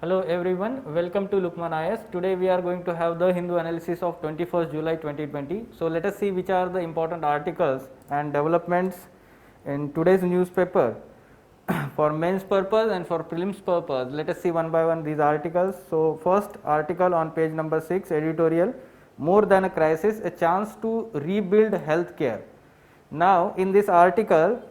Hello everyone, welcome to Lukman IS. Today we are going to have the Hindu analysis of 21st July 2020. So let us see which are the important articles and developments in today's newspaper for mains purpose and for prelims purpose. Let us see one by one these articles. So first article on page number 6, editorial, more than a crisis, a chance to rebuild healthcare. Now in this article,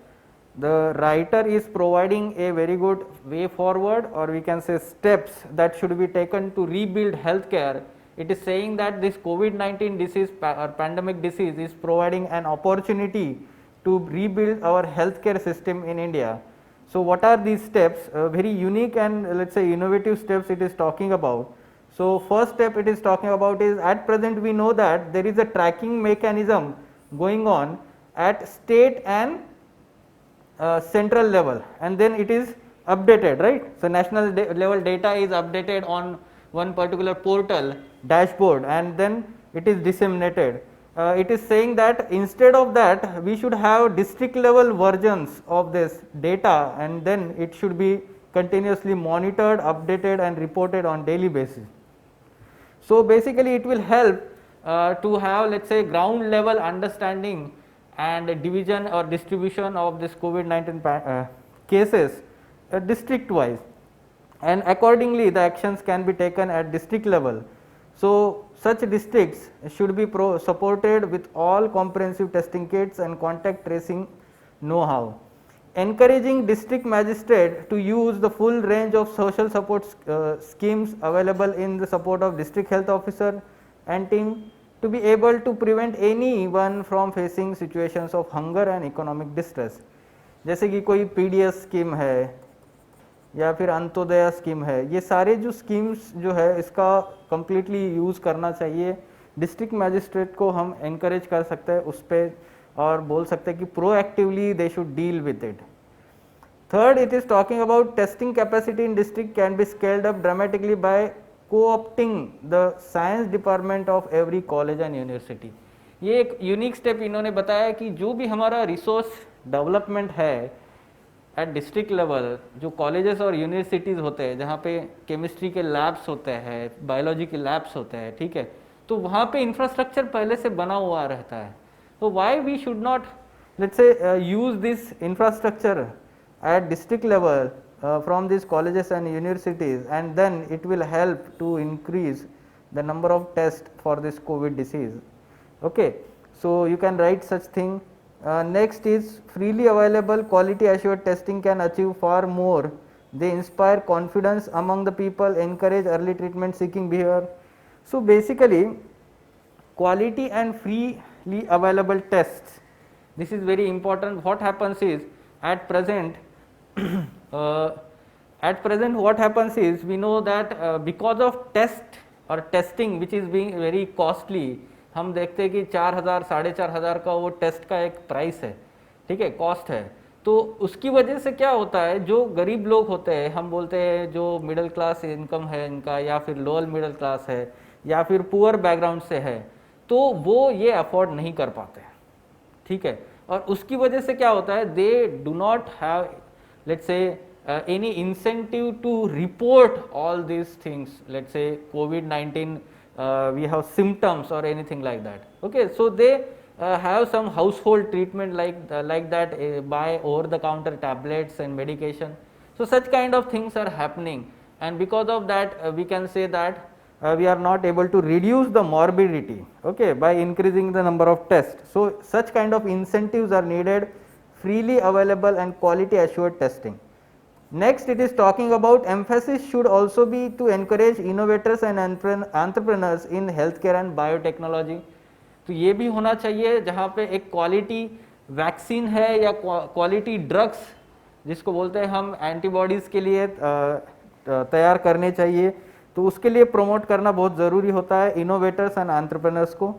the writer is providing a very good way forward, or we can say steps that should be taken to rebuild healthcare. It is saying that this COVID-19 disease or pandemic disease is providing an opportunity to rebuild our healthcare system in India. So what are these steps? Very unique and let's say innovative steps it is talking about. So first step it is talking about is, at present we know that there is a tracking mechanism going on at state and central level, and then it is updated, right? So national level data is updated on one particular portal dashboard, and then it is disseminated. It is saying that instead of that we should have district level versions of this data, and then it should be continuously monitored, updated and reported on daily basis. So basically it will help to have, let's say, ground level understanding and division or distribution of this COVID-19 cases district wise, and accordingly the actions can be taken at district level. So such districts should be supported with all comprehensive testing kits and contact tracing know-how. Encouraging district magistrate to use the full range of social support schemes available in the support of district health officer and team, to be able to prevent anyone from facing situations of hunger and economic distress. जैसे कि कोई PDS scheme है या फिर Antyodaya scheme है, ये सारे जो स्कीम्स जो है इसका कम्प्लीटली यूज़ करना चाहिए. डिस्ट्रिक्ट मैजिस्ट्रेट को हम encourage कर सकते हैं उस पर, और बोल सकते हैं कि proactively they should deal with it. Third, it is talking about testing capacity in district can be scaled up dramatically by co-opting the science department of every college and university. ये एक यूनिक स्टेप इन्होंने बताया कि जो भी हमारा resource development है at district level, जो कॉलेजेस और यूनिवर्सिटीज़ होते हैं जहाँ पे केमिस्ट्री के लैब्स होते हैं, बायोलॉजी के लैब्स होते हैं, ठीक है, तो वहाँ पे इंफ्रास्ट्रक्चर पहले से बना हुआ रहता है. तो why we should not let's say use this infrastructure at district level from these colleges and universities, and then it will help to increase the number of tests for this COVID disease. Okay, so you can write such thing. Next is freely available quality assured testing can achieve far more. They inspire confidence among the people, encourage early treatment seeking behavior. So basically quality and freely available tests, this is very important. What happens is at present what happens is, we know that because of test or testing which is being very costly, हम देखते हैं कि 4,000 4,500 का वो test का एक price है, ठीक है, कॉस्ट है. तो उसकी वजह से क्या होता है, जो गरीब लोग होते हैं, हम बोलते हैं जो मिडिल क्लास इनकम है इनका, या फिर लोअर मिडिल क्लास है, या फिर पुअर बैकग्राउंड से है, तो वो ये अफोर्ड नहीं कर पाते, ठीक है. और उसकी वजह से क्या होता है, दे do not have let's say any incentive to report all these things, let's say COVID-19 we have symptoms or anything like that. Okay, so they have some household treatment like that, buy over the counter tablets and medication. So such kind of things are happening, and because of that we can say that we are not able to reduce the morbidity, okay, by increasing the number of tests. So such kind of incentives are needed, freely available and quality assured testing. Next, it is talking about emphasis should also be to encourage innovators and entrepreneurs in healthcare and biotechnology. तो ये भी होना चाहिए जहाँ पे एक quality vaccine है या क्वालिटी ड्रग्स जिसको बोलते हैं हम एंटीबॉडीज़ के लिए तैयार करने चाहिए, तो उसके लिए प्रमोट करना बहुत ज़रूरी होता है इनोवेटर्स एंड एंटरप्रेन्योर्स को.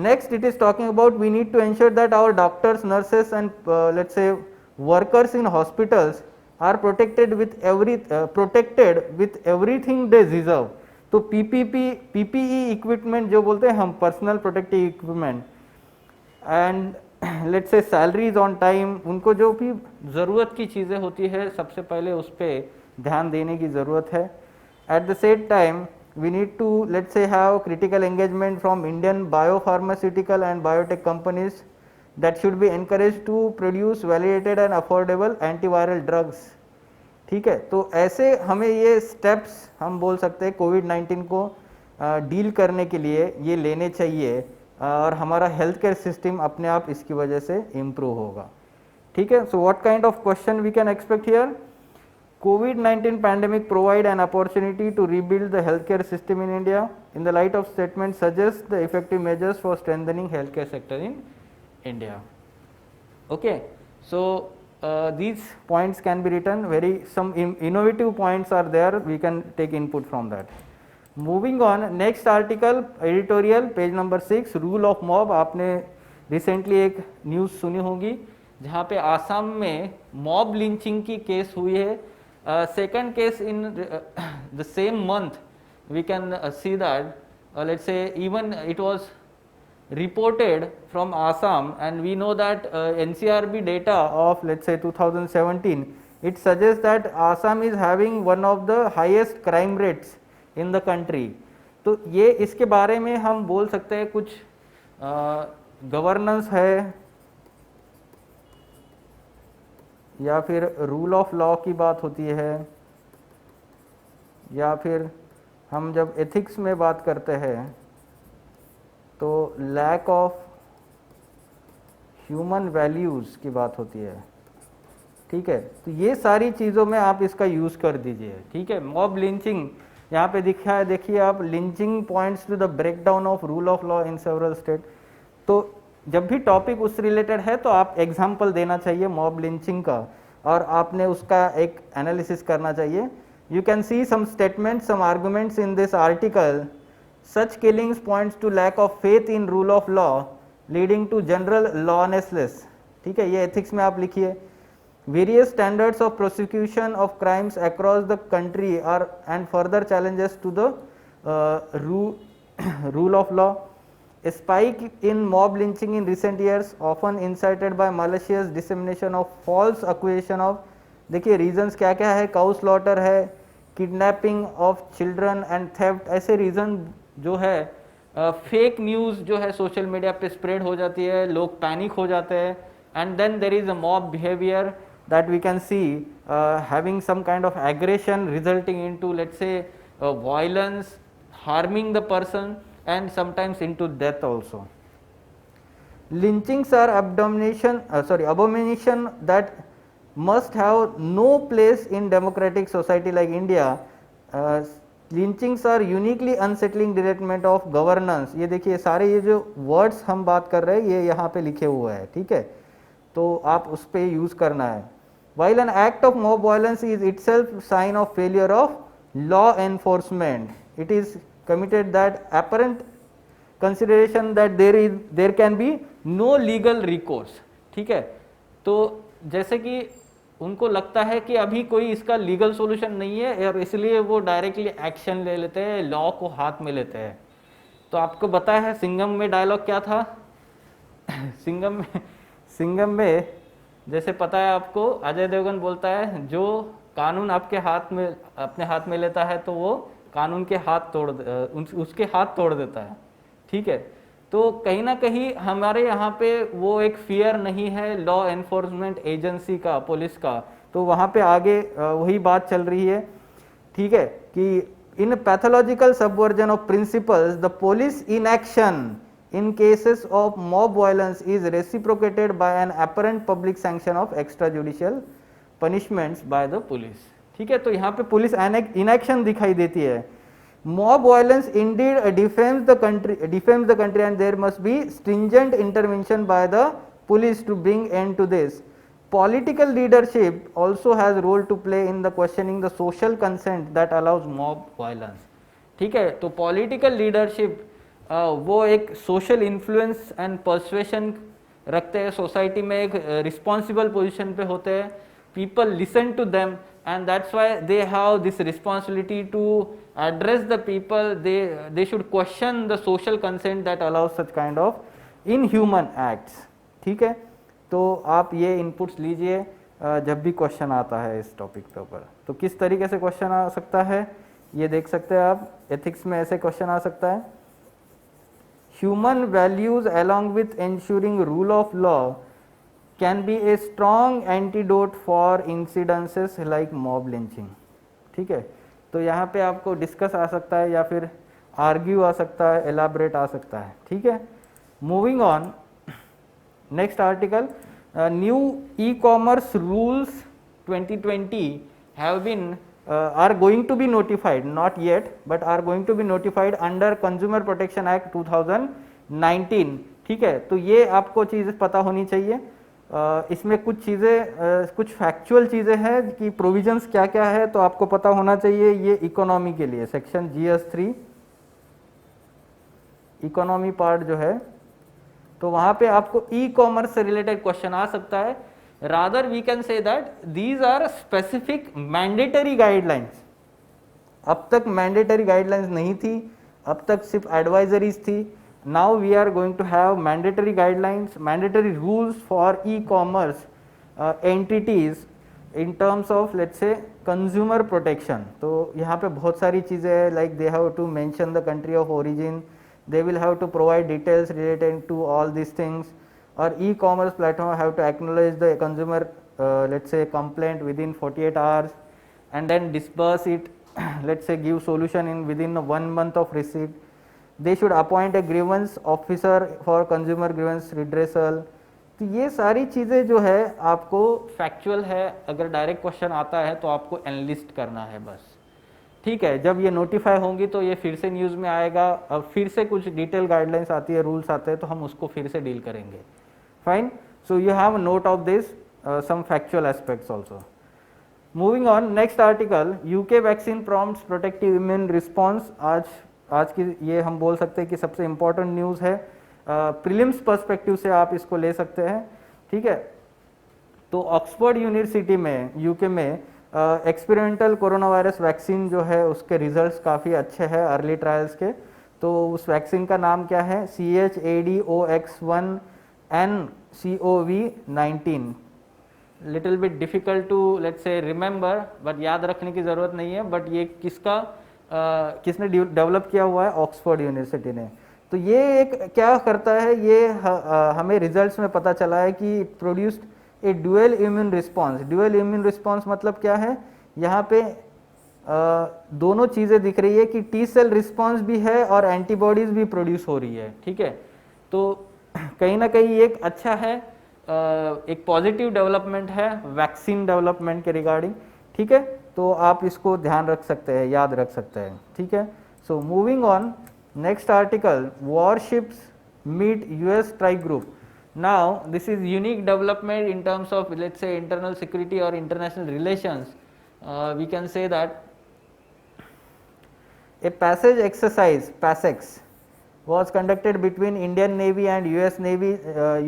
Next, it is talking about we need to ensure that our doctors, nurses and let's say workers in hospitals are protected with everything they deserve. तो PPE equipment जो बोलते हैं हम, personal protective equipment, and let's say salaries on time, उनको जो भी ज़रूरत की चीज़ें होती है सबसे पहले उस पर ध्यान देने की ज़रूरत है. At the same time, we need to, let's say, have critical engagement from Indian biopharmaceutical and biotech companies that should be encouraged to produce validated and affordable antiviral drugs. ठीक है, तो ऐसे हमें ये स्टेप्स हम बोल सकते हैं कोविड-19 को डील करने के लिए ये लेने चाहिए, और हमारा हेल्थ केयर सिस्टम अपने आप इसकी वजह से इम्प्रूव होगा. ठीक है, so what kind of question we can expect here? COVID-19 pandemic provide an opportunity to rebuild the healthcare system in India. In the light of statement suggests the effective measures for strengthening healthcare sector in India. Okay, so these points can be written, some innovative points are there, we can take input from that. Moving on, next article, editorial, page number 6, rule of mob. आपने recently एक news सुनी होगी जहाँ पे आसाम में mob lynching की case हुई है. Second case in the same month, we can see that let's say even it was reported from Assam, and we know that NCRB data of, let's say, 2017, it suggests that Assam is having one of the highest crime rates in the country. तो ये इसके बारे में हम बोल सकते हैं कुछ गवर्नेंस है या फिर रूल ऑफ लॉ की बात होती है, या फिर हम जब एथिक्स में बात करते हैं तो लैक ऑफ ह्यूमन वैल्यूज़ की बात होती है. ठीक है, तो ये सारी चीज़ों में आप इसका यूज़ कर दीजिए. ठीक है, मॉब लिंचिंग यहाँ पे दिखा है, देखिए आप, lynching points to the breakdown of rule of law in several state. तो जब भी टॉपिक उस रिलेटेड है तो आप एग्जाम्पल देना चाहिए मॉब लिंचिंग का, और आपने उसका एक एनालिसिस करना चाहिए. You can see some statements, some arguments in this article. Such killings points to lack of faith in rule of law leading to general lawlessness. ठीक है, ये एथिक्स में आप लिखिए. Various standards of prosecution of crimes across the country are and further challenges to the rule of law. A spike in mob lynching in recent years, often incited by malicious dissemination of false accusation of, देखिए reasons क्या क्या है, cow slaughter है, kidnapping of children and theft. ऐसे reason जो है, fake news जो है सोशल मीडिया पे स्प्रेड हो जाती है, लोग पैनिक हो जाते हैं, and then there is a mob behaviour that we can see having some kind of aggression resulting into, let's say, violence, harming the person, and sometimes into death also. Lynchings are abomination that must have no place in democratic society like India. Lynchings are uniquely unsettling development of governance. ये देखिए सारे ये जो words हम बात कर रहे हैं ये यहाँ पे लिखे हुए हैं. ठीक है, तो आप उस पे यूज करना है. While an act of mob violence is itself sign of failure of law enforcement, it is committed that apparent consideration that there can be no legal recourse. ठीक है, तो जैसे कि उनको लगता है कि अभी कोई इसका लीगल सॉल्यूशन नहीं है, और इसलिए वो डायरेक्टली एक्शन ले लेते हैं, लॉ को हाथ में लेते हैं. तो आपको पता है सिंघम में डायलॉग क्या था? सिंघम में जैसे पता है आपको, अजय देवगन बोलता है जो कानून अपने हाथ में लेता है तो वो कानून के उसके हाथ तोड़ देता है. ठीक है, तो कहीं ना कहीं हमारे यहाँ पे वो एक फियर नहीं है लॉ एनफोर्समेंट एजेंसी का, पुलिस का. तो वहाँ पे आगे वही बात चल रही है. ठीक है, कि in pathological subversion of principles the police inaction in cases of mob violence is reciprocated by an apparent public sanction of extrajudicial punishments by the police. ठीक है, तो यहाँ पे पुलिस इनएक्शन दिखाई देती है. Mob violence indeed defames the country and there must be stringent intervention by the police to bring end to this. Political leadership also has role to play in the questioning the social consent that allows mob violence. ठीक है, तो political leadership वो एक social influence and persuasion रखते हैं, society में एक responsible position पे होते हैं. People listen to them and that's why they have this responsibility to address the people. They should question the social consent that allows such kind of inhuman acts. ठीक है, तो आप ये इनपुट्स लीजिए जब भी क्वेश्चन आता है इस टॉपिक के ऊपर. तो किस तरीके से क्वेश्चन आ सकता है ये देख सकते हैं आप, एथिक्स में ऐसे क्वेश्चन आ सकता है। Human values along with ensuring rule of law can be a strong antidote for incidences like mob lynching। ठीक है, तो यहाँ पे आपको डिस्कस आ सकता है या फिर आर्ग्यू आ सकता है, एलाबरेट आ सकता है। ठीक है, moving on, next article, new e commerce rules 2020 have been are going to be notified, not yet but are going to be notified under Consumer Protection Act 2019। ठीक है, तो ये आपको चीज़ पता होनी चाहिए। इसमें कुछ चीज़ें, कुछ फैक्चुअल चीज़ें हैं कि प्रोविजंस क्या क्या है, तो आपको पता होना चाहिए। ये इकोनॉमी के लिए सेक्शन GS3 इकोनॉमी पार्ट जो है, तो वहाँ पे आपको ई कॉमर्स से रिलेटेड क्वेश्चन आ सकता है। rather we can say that these are specific mandatory guidelines। अब तक मैंडेटरी गाइडलाइंस नहीं थी, अब तक सिर्फ एडवाइजरीज थी। Now we are going to have mandatory guidelines, mandatory rules for e commerce entities in terms of let's say consumer protection. तो यहाँ पे बहुत सारी चीज़ें हैं, like they have to mention the country of origin, they will have to provide details related to all these things, or e-commerce platform have to acknowledge the consumer let's say complaint within 48 hours and then disperse it let's say give solution in within 1 month of receipt। they should appoint a grievance officer for consumer grievance redressal। तो ये सारी चीज़ें जो है आपको factual है, अगर direct question आता है तो आपको एनलिस्ट करना है बस। ठीक है, जब ये नोटिफाई होंगी तो ये फिर से न्यूज़ में आएगा, अब फिर से कुछ डिटेल गाइडलाइंस आती है, रूल्स आते हैं, तो हम उसको फिर से डील करेंगे। Fine, so you have note of this some factual aspects also. Moving on, next article, UK vaccine prompts protective immune response. आज की ये हम बोल सकते हैं कि सबसे इंपॉर्टेंट न्यूज़ है, प्रीलिम्स पर्सपेक्टिव से आप इसको ले सकते हैं। ठीक है, तो ऑक्सफोर्ड यूनिवर्सिटी में यूके में एक्सपेरिमेंटल कोरोना वायरस वैक्सीन जो है उसके रिजल्ट्स काफ़ी अच्छे हैं अर्ली ट्रायल्स के। तो उस वैक्सीन का नाम क्या है, CHADOX1NCOV19। Little bit difficult to let's say remember, but याद रखने की ज़रूरत नहीं है। बट ये किसने डेवलप किया हुआ है, ऑक्सफोर्ड यूनिवर्सिटी ने। तो ये एक क्या करता है, ये हमें रिजल्ट्स में पता चला है कि it produced a dual immune response. Dual immune response मतलब क्या है, यहाँ पे दोनों चीज़ें दिख रही है कि टी सेल रिस्पॉन्स भी है और एंटीबॉडीज भी प्रोड्यूस हो रही है। ठीक है, तो कहीं ना कहीं एक अच्छा है, एक पॉजिटिव डेवलपमेंट है वैक्सीन डेवलपमेंट के रिगार्डिंग। ठीक है, तो आप इसको ध्यान रख सकते हैं, याद रख सकते हैं। ठीक है, so moving on, next article, warships meet US strike group. Now this is unique development in terms of let's say internal security or international relations। We can say that a passage exercise PASEX was conducted between Indian Navy and US Navy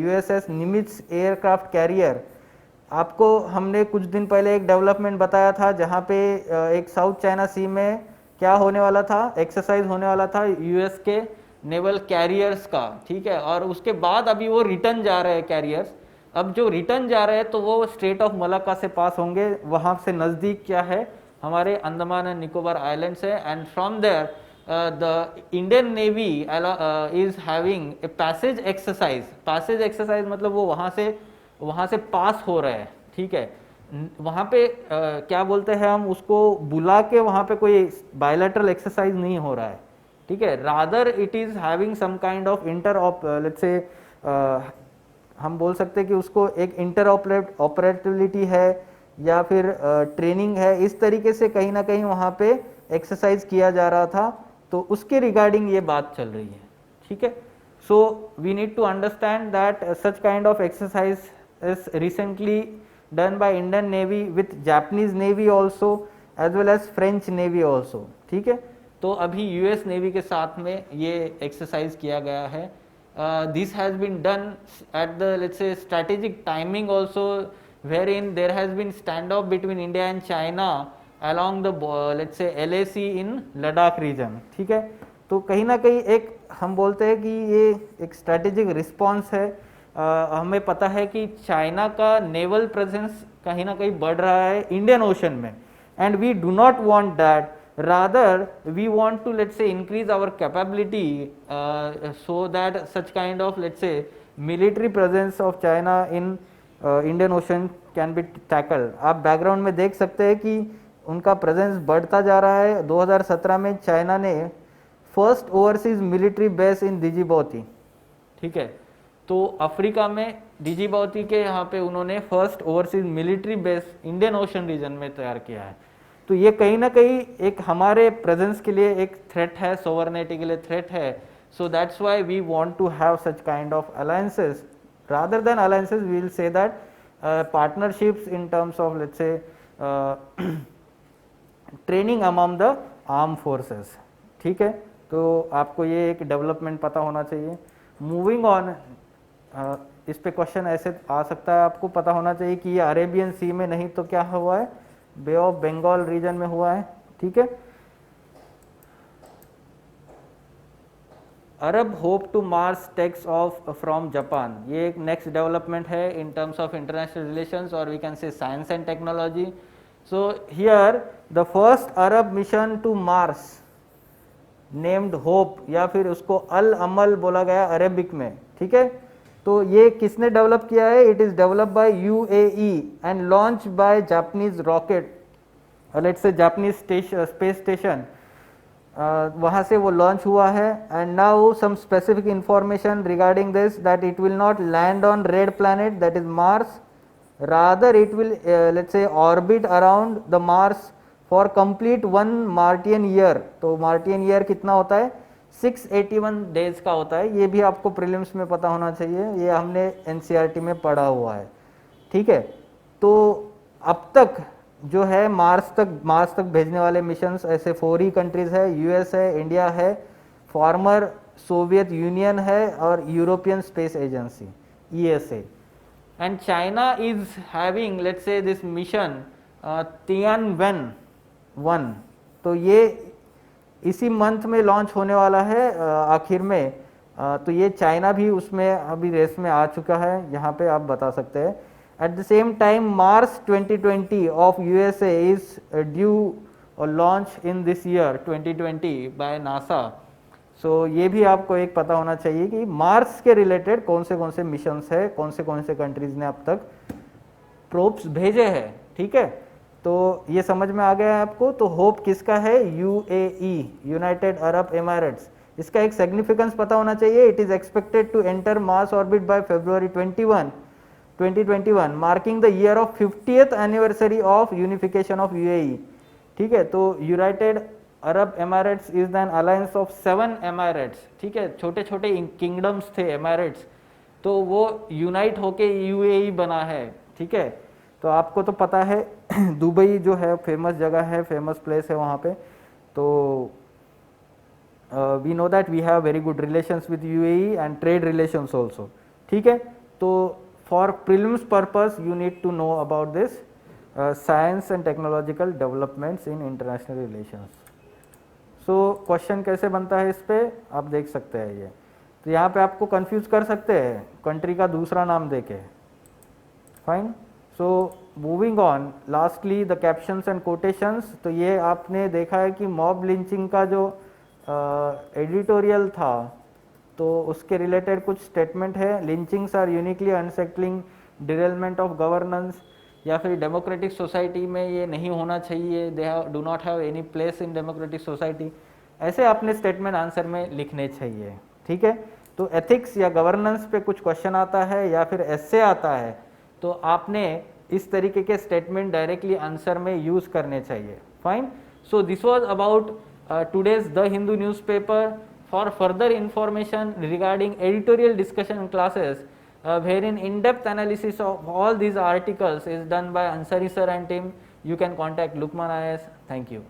USS Nimitz aircraft carrier। आपको हमने कुछ दिन पहले एक development बताया था जहाँ पे एक साउथ चाइना सी में क्या होने वाला था, एक्सरसाइज होने वाला था US के नेवल कैरियर्स का। ठीक है, और उसके बाद अभी वो रिटर्न जा रहे हैं कैरियर्स। अब जो रिटर्न जा रहे हैं तो वो स्ट्रेट ऑफ मलाक्का से पास होंगे, वहाँ से नज़दीक क्या है, हमारे अंडमान एंड निकोबार आइलैंड्स है। And from there the Indian navy is having a passage exercise. Passage exercise मतलब वो वहाँ से पास हो रहे हैं। ठीक है, वहाँ पे क्या बोलते हैं हम उसको, बुला के वहाँ पे कोई बायलैटरल एक्सरसाइज नहीं हो रहा है। ठीक है, rather it is having some kind of let's say हम बोल सकते हैं कि उसको एक इंटर ऑपरेटिविटी है या फिर ट्रेनिंग है, इस तरीके से कहीं ना कहीं वहाँ पे एक्सरसाइज किया जा रहा था, तो उसके रिगार्डिंग ये बात चल रही है। ठीक है, so we need to understand that such kind of exercise is recently done by Indian navy with Japanese navy also as well as French navy also. ठीक है, तो अभी US नेवी के साथ में ये एक्सरसाइज किया गया है। This has been done at the let's say strategic timing also, wherein there has been stand off between India and China along the let's say LAC in Ladakh region. ठीक है, तो कहीं ना कहीं एक हम बोलते हैं कि ये एक स्ट्रैटेजिक रिस्पॉन्स है। हमें पता है कि चाइना का नेवल प्रेजेंस कहीं ना कहीं बढ़ रहा है इंडियन ओशन में, and we do not want that rather we want to, let's say, increase our capability so that such kind of, let's say, military presence of China in Indian Ocean can be tackled. आप background में देख सकते हैं कि उनका presence बढ़ता जा रहा है। 2017 में चाइना ने first overseas military base in Djibouti, ठीक है, तो अफ्रीका में डिजिबाओती के यहाँ पे उन्होंने first overseas military base Indian ocean region में तैयार किया है। तो ये कहीं ना कहीं एक हमारे प्रेजेंस के लिए एक थ्रेट है, सोवरेनिटी के लिए थ्रेट है। So that's why we want to have such kind of alliances, rather than alliances we will say that partnerships in terms of, let's say, training among the armed forces, ठीक है। तो आपको ये एक development पता होना चाहिए। मूविंग ऑन, इस पे क्वेश्चन ऐसे आ सकता है, आपको पता होना चाहिए कि ये अरेबियन सी में नहीं तो क्या हुआ है, बे ऑफ बंगाल रीजन में हुआ है, ठीक है। Arab hope to Mars takes off from Japan, ये एक नेक्स्ट डेवलपमेंट है in terms of international relations और we can say science and technology. So here the first Arab mission to Mars named hope, या फिर उसको अल अमल बोला गया Arabic में, ठीक है। तो ये किसने डेवलप किया है? It is developed by UAE and launch by Japanese rocket, let's say Japanese space station, वहाँ से वो लॉन्च हुआ है। And now some specific information regarding this, that it will not land on red planet, that is Mars, rather it will let's say orbit around the Mars for complete 1 Martian year. तो Martian year कितना होता है? 681 days का होता है। ये भी आपको प्रीलिम्स में पता होना चाहिए, ये हमने एनसीईआरटी में पढ़ा हुआ है, ठीक है। तो अब तक जो है मार्स तक भेजने वाले मिशंस ऐसे 4 ही कंट्रीज है, यूएस है, इंडिया है, फॉर्मर सोवियत यूनियन है और European space agency ESA. And China is having, let's say, this mission Tianwen 1, तो ये इसी मंथ में लॉन्च होने वाला है आखिर में। तो ये चाइना भी उसमें अभी रेस में आ चुका है, यहाँ पे आप बता सकते हैं। At the same time, Mars 2020 of USA is due or launch in this year 2020 by NASA. So ये भी आपको एक पता होना चाहिए कि मार्स के रिलेटेड कौन से मिशंस है, कौन से कंट्रीज ने अब तक प्रोब्स भेजे हैं, ठीक है। तो ये समझ में आ गया है आपको। तो होप किसका है? UAE, United Arab Emirates. इसका एक सिग्निफिकेंस पता होना चाहिए। It is expected to enter Mars orbit by February 2021, marking the year of 50th anniversary of unification of UAE, ठीक है। तो United Arab Emirates is an alliance of 7 emirates, ठीक है। छोटे छोटे किंगडम्स थे एमिरेट्स, तो वो यूनाइट होके यूएई बना है, ठीक है। तो आपको तो पता है दुबई जो है फेमस जगह है, फेमस प्लेस है वहाँ पे। तो we know that we have very good relations with UAE and trade relations also, ठीक है। तो for prelims purpose you need to know about this science and technological developments in international relations. So question कैसे बनता है इस पे आप देख सकते हैं। ये तो यहाँ पे आपको कंफ्यूज कर सकते हैं कंट्री का दूसरा नाम देके, fine. So moving on, lastly the captions and quotations. तो ये आपने देखा है कि मॉब लिंचिंग का जो एडिटोरियल था, तो उसके रिलेटेड कुछ स्टेटमेंट है। Lynchings are uniquely unsettling, derailment of governance, या फिर डेमोक्रेटिक सोसाइटी में ये नहीं होना चाहिए, they do not have any place in democratic society. ऐसे आपने स्टेटमेंट आंसर में लिखने चाहिए, ठीक है। तो एथिक्स या गवर्नेंस पे कुछ क्वेश्चन आता है या फिर एस्से आता है, तो आपने इस तरीके के स्टेटमेंट डायरेक्टली आंसर में यूज करने चाहिए, fine. So this was about today's the Hindu newspaper. For further information regarding editorial discussion classes, wherein in-depth analysis of all these articles is done by Ansari sir and team, you can contact Lukman IAS. Thank you.